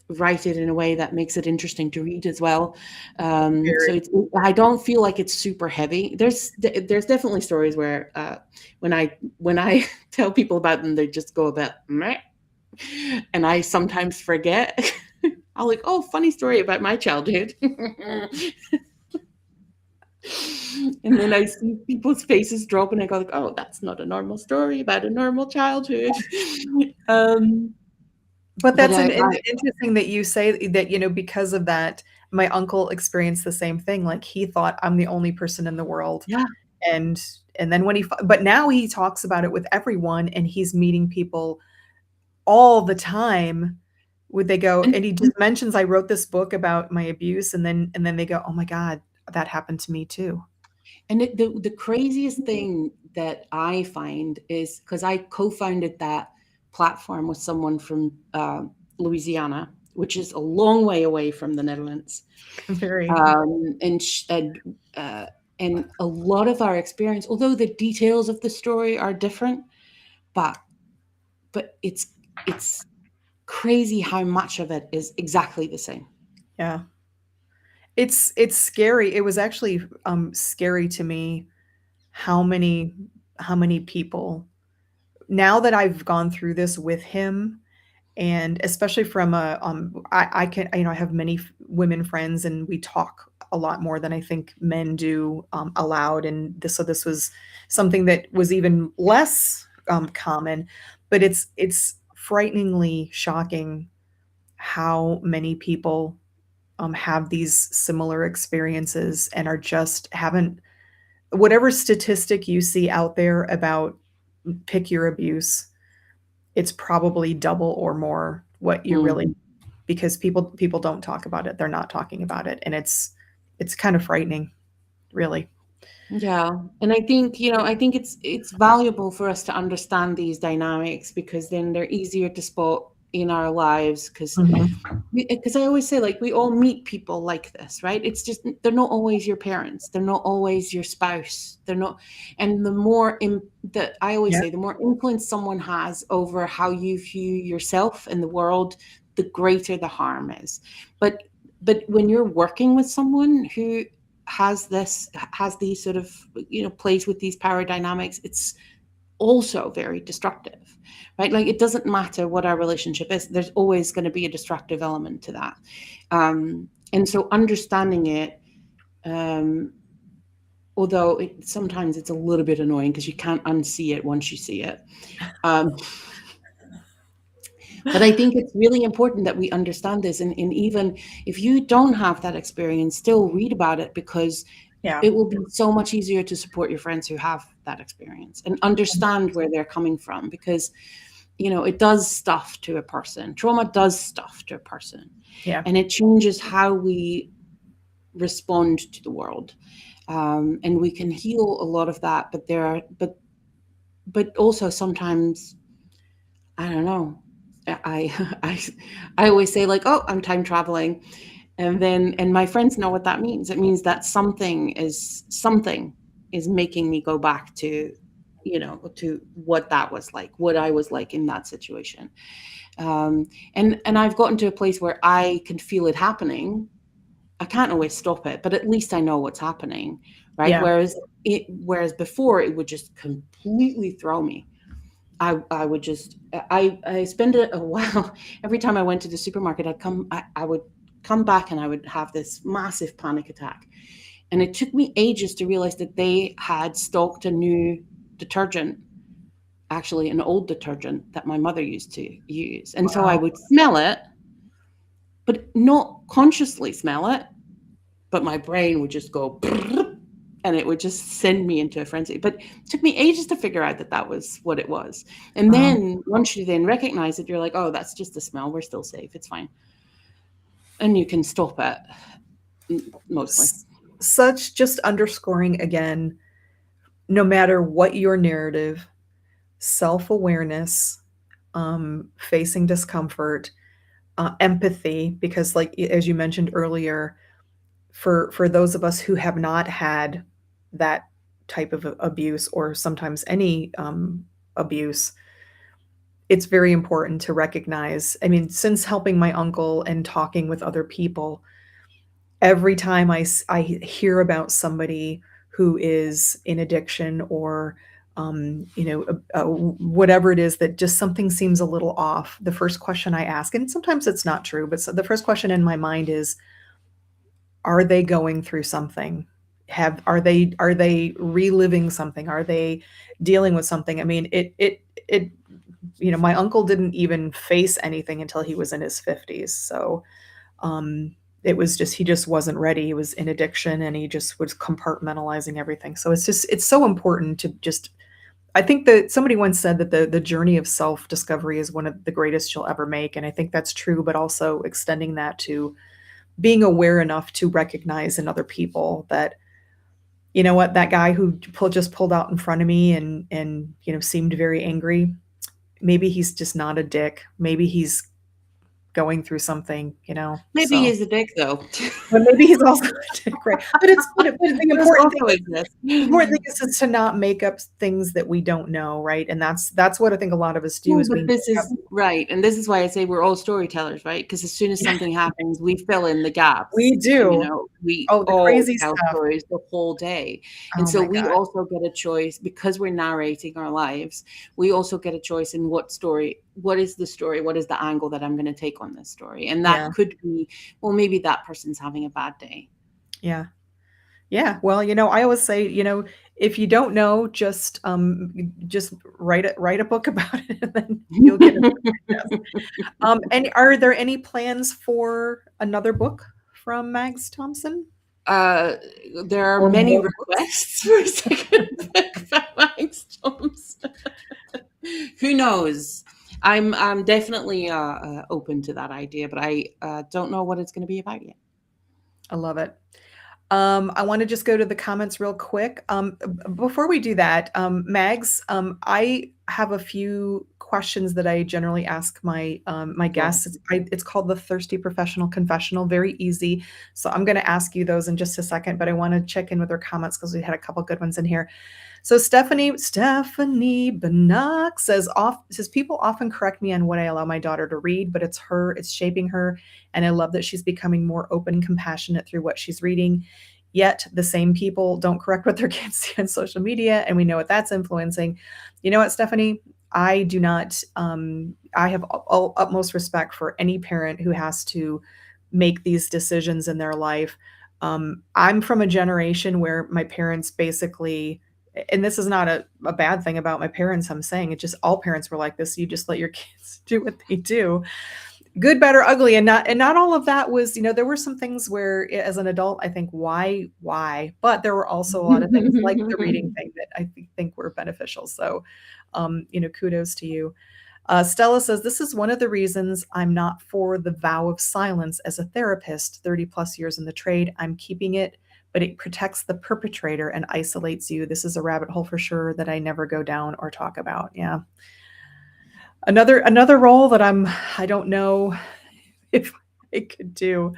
write it in a way that makes it interesting to read as well. So Very. I don't feel like it's super heavy. There's definitely stories where when I tell people about them, they just go a bit meh, and I sometimes forget. I'll like, oh, funny story about my childhood. And then I see people's faces drop and I go like, oh, that's not a normal story about a normal childhood. um, But but that's I, an I interesting that you say that, because of that, my uncle experienced the same thing, like, he thought, "I'm the only person in the world," yeah, and then when but now he talks about it with everyone, and he's meeting people all the time, would they go and and he just mentions, "I wrote this book about my abuse," and then they go, "Oh my god, that happened to me too." the craziest thing that I find is because I co-founded that platform with someone from Louisiana, which is a long way away from the Netherlands, Very. um, and sh- and uh, and a lot of our experience, although the details of the story are different, but it's crazy how much of it is exactly the same. Yeah. It's scary. It was actually, scary to me how many people, now that I've gone through this with him, and especially from a, I can, I have many women friends, and we talk a lot more than I think men do, aloud, and this was something that was even less, common, but it's frighteningly shocking how many people, have these similar experiences and are just haven't, whatever statistic you see out there about pick your abuse, it's probably double or more what you're really, Mm. because people don't talk about it. They're not talking about it, and it's kind of frightening, really. Yeah, and I think it's valuable for us to understand these dynamics because then they're easier to spot in our lives Mhm. because I always say like we all meet people like this, right? It's just they're not always your parents, they're not always your spouse, they're not, and the more in that I always Yeah, say the more influence someone has over how you view yourself and the world, the greater the harm is. But when you're working with someone who has these sort of plays with these power dynamics, it's also very destructive, right? Like it doesn't matter what our relationship is, there's always going to be a destructive element to that. And so understanding it, um, although sometimes it's a little bit annoying because you can't unsee it once you see it. um, but I think it's really important that we understand this, and even if you don't have that experience, still read about it because yeah, it will be so much easier to support your friends who have that experience and understand where they're coming from because it does stuff to a person. Trauma does stuff to a person, yeah, and it changes how we respond to the world. And we can heal a lot of that, but but also sometimes I don't know. I I always say like, oh, I'm time traveling, and my friends know what that means. It means that something is making me go back to what that was like, what I was like in that situation. And I've gotten to a place where I can feel it happening. I can't always stop it, but at least I know what's happening, right? yeah. Whereas before it would just completely throw me. I would just I spend a while every time I went to the supermarket. I would come back and I would have this massive panic attack, and it took me ages to realize that they had stocked a new detergent, actually an old detergent that my mother used to use. And so I Wow. would smell it, but not consciously smell it, but my brain would just go and it would just send me into a frenzy. But it took me ages to figure out that that was what it was. And Wow. then once you then recognize it, you're like, oh, that's just a smell. We're still safe. It's fine. And you can stop it mostly. Such, just underscoring again, no matter what your narrative, self-awareness, facing discomfort, empathy, because, like, as you mentioned earlier, for those of us who have not had that type of abuse, or sometimes any, abuse, it's very important to recognize. I mean, since helping my uncle and talking with other people, every time I hear about somebody who is in addiction or whatever it is that just something seems a little off, the first question I ask, and sometimes it's not true, but so the first question in my mind is, are they going through something? Are they reliving something? Are they dealing with something? I mean, it my uncle didn't even face anything until he was in his 50s. So it was just, he just wasn't ready. He was in addiction and he just was compartmentalizing everything. So it's so important to just, I think that somebody once said that the journey of self-discovery is one of the greatest you'll ever make. And I think that's true, but also extending that to being aware enough to recognize in other people that, you know what, that guy who just pulled out in front of me and seemed very angry, maybe he's just not a dick. Maybe he's going through something, Maybe so. he's a dick, though. But maybe he's also a dick, right? But the Those important also thing exist. is to not make up things that we don't know, right? And that's what I think a lot of us do Well, is but we this make up. is right, and this is why I say we're all storytellers, right? Because as soon as something happens, we fill in the gaps. We do. We Oh, the all crazy tell stuff. stories the whole day, and Oh so my we god. also get a choice because we're narrating our lives. We also get a choice in what is the story, what is the angle that I'm going to take on this story, and that Yeah. could be, well, maybe that person's having a bad day. Yeah. Yeah. Well, I always say, if you don't know, just write a book about it and then you'll get it. Yes. And are there any plans for another book from Mags Thomson Uh, there are or many more books? requests for a second book by Mags Thomson. Who knows? I'm definitely open to that idea, but I don't know what it's going to be about yet. I love it. I want to just go to the comments real quick. Before we do that, Mags, I have a few questions that I generally ask my Sure. guests. It's called the Thirsty Professional Confessional. Very easy. So I'm going to ask you those in just a second, but I want to check in with their comments because we had a couple good ones in here. So Stephanie Bannock says people often correct me on what I allow my daughter to read, but it's shaping her, and I love that she's becoming more open and compassionate through what she's reading. Yet the same people don't correct what their kids see on social media, and we know what that's influencing. You know what, Stephanie? I do not. I have utmost respect for any parent who has to make these decisions in their life. I'm from a generation where my parents basically, and this is not a bad thing about my parents, I'm saying it just, all parents were like this. You just let your kids do what they do, good, bad, or ugly. And not all of that was, there were some things where as an adult, I think, why, but there were also a lot of things like the reading thing that I think were beneficial. So, kudos to you. Stella says, this is one of the reasons I'm not for the vow of silence as a therapist, 30 plus years in the trade. I'm keeping it, but it protects the perpetrator and isolates you. This is a rabbit hole for sure that I never go down or talk about. Yeah. Another role that I don't know if I could do.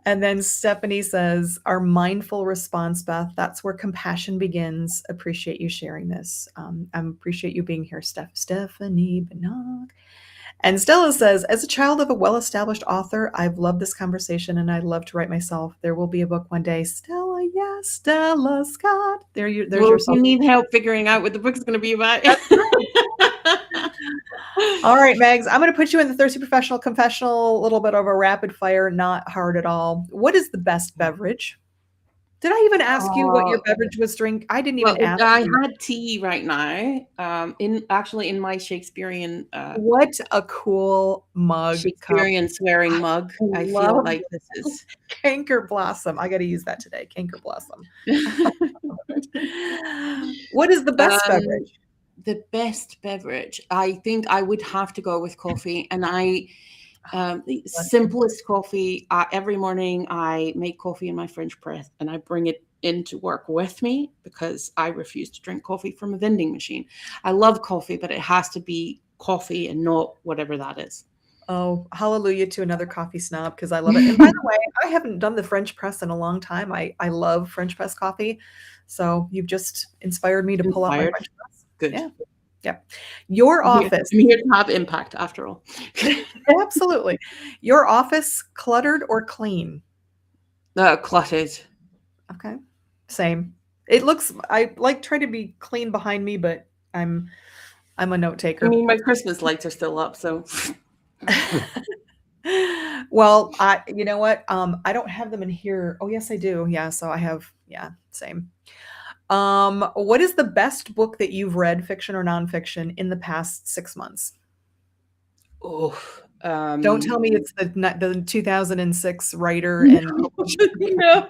And then Stephanie says, our mindful response, Beth, that's where compassion begins. Appreciate you sharing this. I appreciate you being here, Stephanie Bannock. And Stella says, as a child of a well-established author, I've loved this conversation and I'd love to write myself. There will be a book one day. Stella, yes, Stella Scott. There's Well, your if you need help figuring out what the book's going to be about. All right, Megs, I'm going to put you in the Thirsty Professional Confessional, a little bit of a rapid fire, not hard at all. What is the best beverage? Did I even ask you what your beverage was drink? I didn't Well, even ask I you. had tea right now. In my Shakespearean What a cool mug cup. swearing mug. I feel Love like this is Canker Blossom. I got to use that today. Canker Blossom. What is the best beverage? the best beverage. I think I would have to go with coffee, and the simplest coffee. Every morning I make coffee in my French press and I bring it into work with me because I refuse to drink coffee from a vending machine. I love coffee, but it has to be coffee and not whatever that is. Oh, hallelujah to another coffee snob, because I love it. And by the way, I haven't done the French press in a long time. I love French press coffee. So you've just inspired me to pull out my Inspired. French press. Good. Yeah. Yep. Your I'm here, office. I'm here to have impact after all. Absolutely. Your office, cluttered or clean? Cluttered. Okay. Same. It looks I like try to be clean behind me, but I'm a note I taker. mean, my Christmas lights are still up, so Well, you know what? I don't have them in here. Oh, yes, I do. Yeah, so I have, yeah, same. What is the best book that you've read, fiction or nonfiction, in the past 6 months? oh, Don't tell me it's the 2006 writer no, and publisher. no,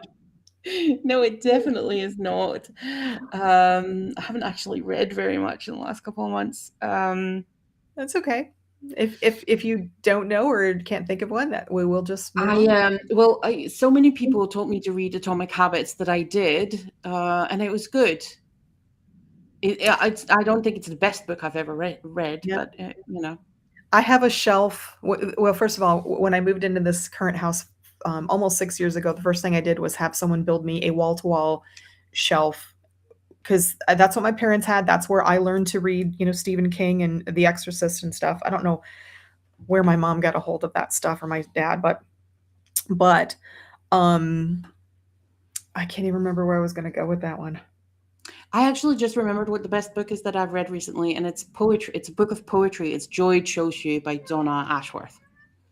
no, it definitely is not. I haven't actually read very much in the last couple of months. That's okay. If you don't know or can't think of one, that we will just move I on. well, so many people told me to read Atomic Habits that I did, and it was good. I don't think it's the best book I've ever read, Yeah. but I have a shelf. Well, first of all, when I moved into this current house almost 6 years ago, the first thing I did was have someone build me a wall-to-wall shelf because that's what my parents had. That's where I learned to read, Stephen King and The Exorcist and stuff. I don't know where my mom got a hold of that stuff or my dad, but um, I can't even remember where I was going to go with that one. I actually just remembered what the best book is that I've read recently, and it's poetry. It's a book of poetry. It's Joy Chose You by Donna Ashworth.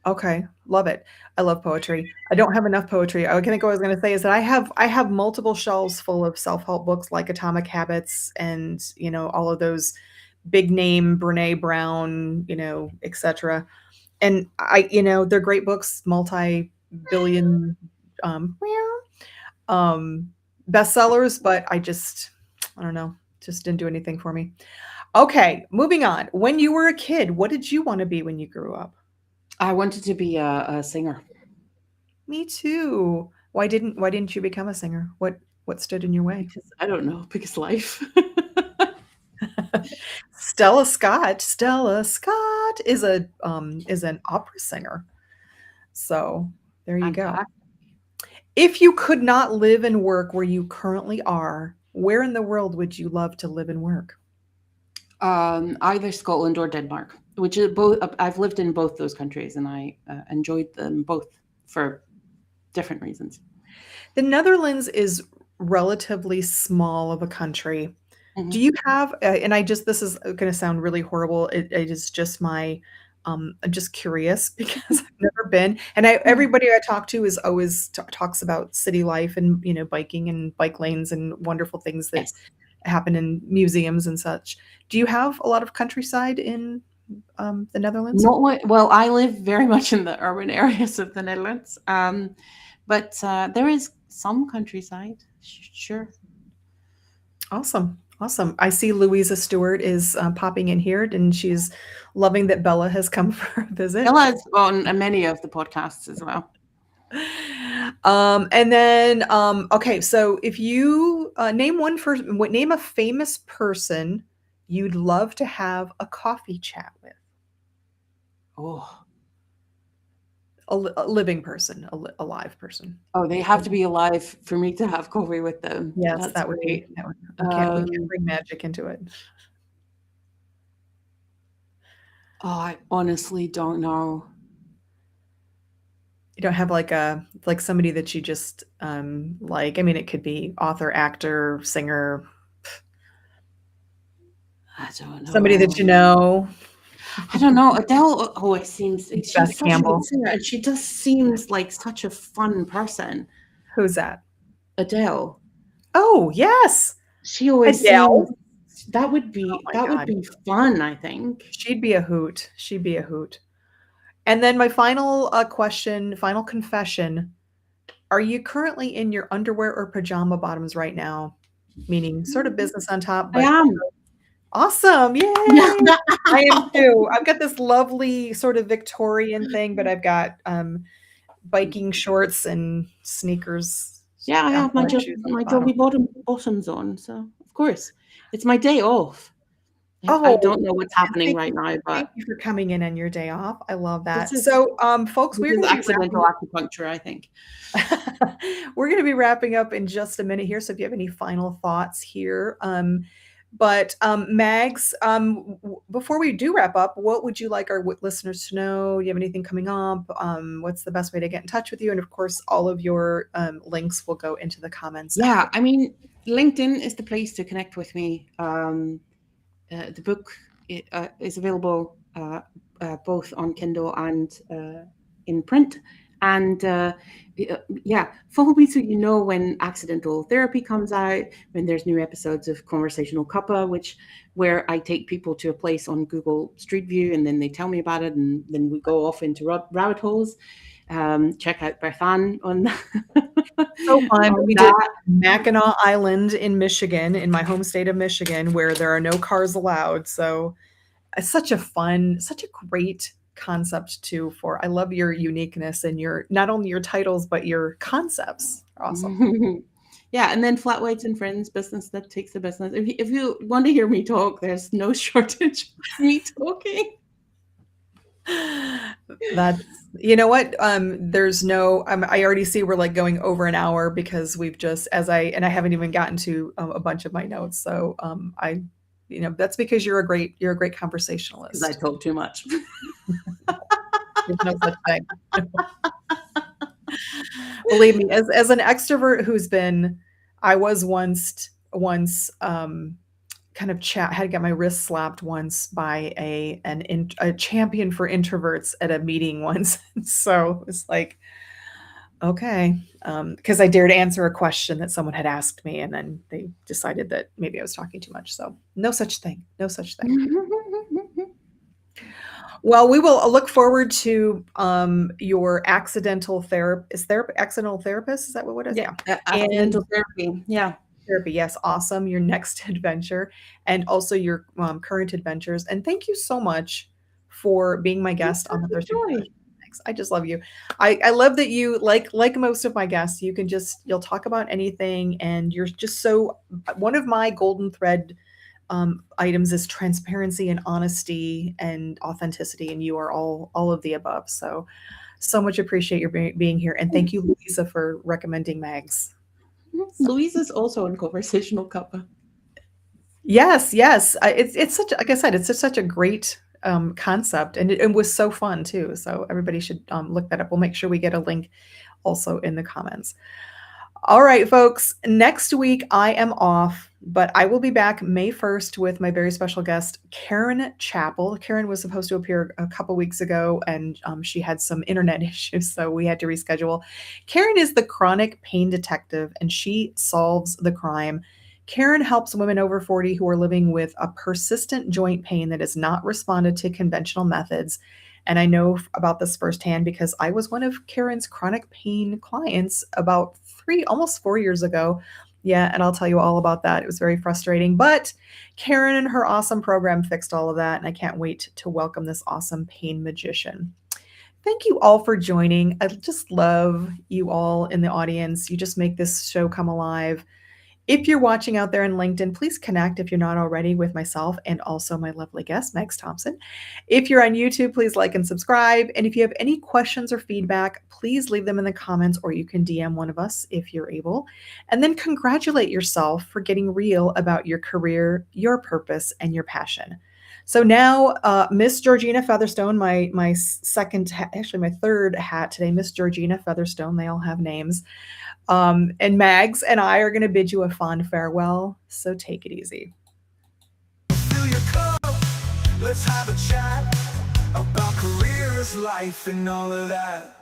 Okay, love it. I love poetry. I don't have enough poetry. I think what I was going to say is that I have multiple shelves full of self-help books like Atomic Habits and, all of those big name Brene Brown, etc. And they're great books, multi-billion um um bestsellers, but I don't know, just didn't do anything for me. Okay, moving on. When you were a kid, what did you want to be when you grew up? I wanted to be a singer. Me too. Why didn't you become a singer? What stood in your way? Because I don't know, because life. Stella Scott is an opera singer. So there you go. Fantastic. If you could not live and work where you currently are, where in the world would you love to live and work? Either Scotland or Denmark, which is both. I've lived in both those countries, and I enjoyed them both for different reasons. The Netherlands is relatively small of a country. Do Mhm. you have, and this is going to sound really horrible. It is just I'm just curious because I've never been. And Mm. everybody I talk to is always talks about city life and, biking and bike lanes and wonderful things that Yes. happen in museums and such. Do you have a lot of countryside in the Netherlands? Not what, well, I live very much in the urban areas of the Netherlands, but there is some countryside. Sure. Awesome. Awesome. I see Louisa Stewart is popping in here and she's loving that Bella has come for a visit. Ella is on many of the podcasts as well. And then, okay, so if you name a famous person you'd love to have a coffee chat with, Oh, a living person, a live person. oh, they have to be alive for me to have coffee with them. Yes, That's great. we can't bring magic into it. Oh, I honestly don't know. You don't have like somebody that you just like. I mean, it could be author, actor, singer, I don't somebody that know. you know. I don't know. Adele always seems Beth she's such a good Campbell. singer, and she just seems like such a fun person. Who's that? Adele. Oh, yes. She always seems Adele. that would Oh be my that would God. be fun, I think. She'd be a hoot. She'd be a hoot. And then my final question, final confession. Are you currently in your underwear or pajama bottoms right now? Meaning sort of business on top, I but am. awesome. Yay. I am too. I've got this lovely sort of Victorian thing, but I've got biking shorts and sneakers, Yeah, I have athletic shoes on the my bottom. jogging bottoms on, so of course. It's my day off. I Oh, don't know what's happening thank right you. now, Thank but you for coming in on your day off. I love this that. is So, folks, this we're is going to be accidental acupuncture, I think. we're going to be wrapping up in just a minute here. So if you have any final thoughts here, But Mags, before we do wrap up, what would you like our listeners to know? Do you have anything coming up? What's the best way to get in touch with you? And of course, all of your links will go into the comments. Yeah, I mean, LinkedIn is the place to connect with me. The book is available both on Kindle and in print. And yeah, follow me so you know when Accidental Therapy comes out, when there's new episodes of Conversational Cuppa, where I take people to a place on Google Street View and then they tell me about it, and then we go off into rabbit holes. Check out Berthan on So fun. on We did that. Mackinac Island in Michigan, in my home state of Michigan, where there are no cars allowed. So it's such a great concept too. I love your uniqueness and your, not only your titles, but your concepts are awesome. Yeah, and then Flat Whites and Friends, business that takes the business. If you want to hear me talk, there's no shortage of me talking. That's, you know what? There's no, I already see we're like going over an hour because we've just, and I haven't even gotten to a bunch of my notes. So, that's because you're a great conversationalist. I talk too much. There's no such thing. Believe me, as an extrovert I was once kind of had to get my wrist slapped once by a champion for introverts at a meeting once. So it's like, okay, because I dared answer a question that someone had asked me, and then they decided that maybe I was talking too much. So no such thing. Well, we will look forward to your accidental accidental therapist. Is that what it is? Yeah, accidental therapy. Yeah. Therapy. Yes. Awesome. Your next adventure, and also your current adventures. And thank you so much for being my guest on the Thirsty Professional. Thanks. I just love you. I love that you, like most of my guests, you'll talk about anything, and you're just one of my golden thread items is transparency and honesty and authenticity, and you are all of the above. So much appreciate your being here, and thank you, Louisa, for recommending Mags. Louisa's also in Conversational Cuppa. Yes. It's such, like I said, it's just such a great concept, and it was so fun too. So everybody should look that up. We'll make sure we get a link also in the comments. All right, folks. Next week I am off, but I will be back May 1st with my very special guest, Karen Chappell. Karen was supposed to appear a couple weeks ago, and she had some internet issues, so we had to reschedule. Karen is the chronic pain detective, and she solves the crime. Karen helps women over 40 who are living with a persistent joint pain that has not responded to conventional methods. And I know about this firsthand because I was one of Karen's chronic pain clients about almost 4 years ago. Yeah, and I'll tell you all about that. It was very frustrating, but Karen and her awesome program fixed all of that, and I can't wait to welcome this awesome pain magician. Thank you all for joining. I just love you all in the audience. You just make this show come alive. If you're watching out there in LinkedIn, please connect if you're not already with myself and also my lovely guest, Mags Thomson. If you're on YouTube, please like and subscribe. And if you have any questions or feedback, please leave them in the comments, or you can DM one of us if you're able. And then congratulate yourself for getting real about your career, your purpose, and your passion. So now, Miss Georgina Featherstone, my third hat today, Miss Georgina Featherstone, they all have names. And Mags and I are going to bid you a fond farewell. So take it easy. Fill your cup. Let's have a chat about careers, life, and all of that.